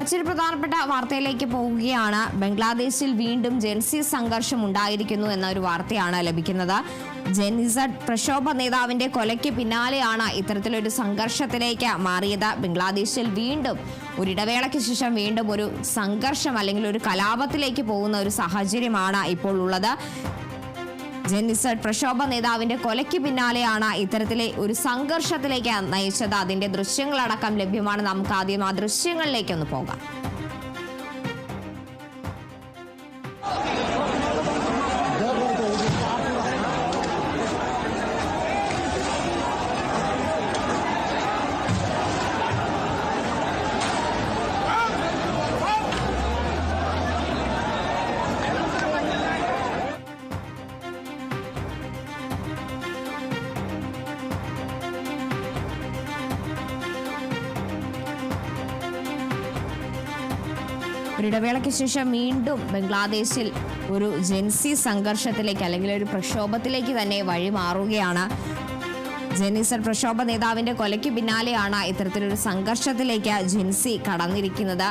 മറ്റൊരു പ്രധാനപ്പെട്ട വാർത്തയിലേക്ക് പോവുകയാണ്. ബംഗ്ലാദേശിൽ വീണ്ടും ജെൻസി സംഘർഷം ഉണ്ടായിരിക്കുന്നു എന്ന ഒരു വാർത്തയാണ് ലഭിക്കുന്നത്. ജെൻഇസഡ് പ്രക്ഷോഭ നേതാവിന്റെ കൊലയ്ക്ക് പിന്നാലെയാണ് ഇത്തരത്തിലൊരു സംഘർഷത്തിലേക്ക് മാറിയത്. ബംഗ്ലാദേശിൽ വീണ്ടും ഒരിടവേളയ്ക്ക് ശേഷം വീണ്ടും ഒരു സംഘർഷം അല്ലെങ്കിൽ ഒരു കലാപത്തിലേക്ക് പോകുന്ന ഒരു സാഹചര്യമാണ് ഇപ്പോൾ ഉള്ളത്. ജെൻഇസഡ് പ്രക്ഷോഭ നേതാവിന്റെ കൊലയ്ക്ക് പിന്നാലെയാണ് ഇത്തരത്തിലെ ഒരു സംഘർഷത്തിലേക്ക് നയിച്ചത്. അതിന്റെ ദൃശ്യങ്ങളടക്കം ലഭ്യമാണ്. നമുക്ക് ആദ്യം ആ ദൃശ്യങ്ങളിലേക്കൊന്ന് പോകാം. ഒരിടവേളയ്ക്ക് ശേഷം വീണ്ടും ബംഗ്ലാദേശിൽ ഒരു ജെൻസി സംഘർഷത്തിലേക്ക് അല്ലെങ്കിൽ ഒരു പ്രക്ഷോഭത്തിലേക്ക് തന്നെ വഴിമാറുകയാണ്. ജെൻഇസഡ് പ്രക്ഷോഭ നേതാവിന്റെ കൊലയ്ക്ക് പിന്നാലെയാണ് ഇത്തരത്തിലൊരു സംഘർഷത്തിലേക്ക് ജെൻസി കടന്നിരിക്കുന്നത്.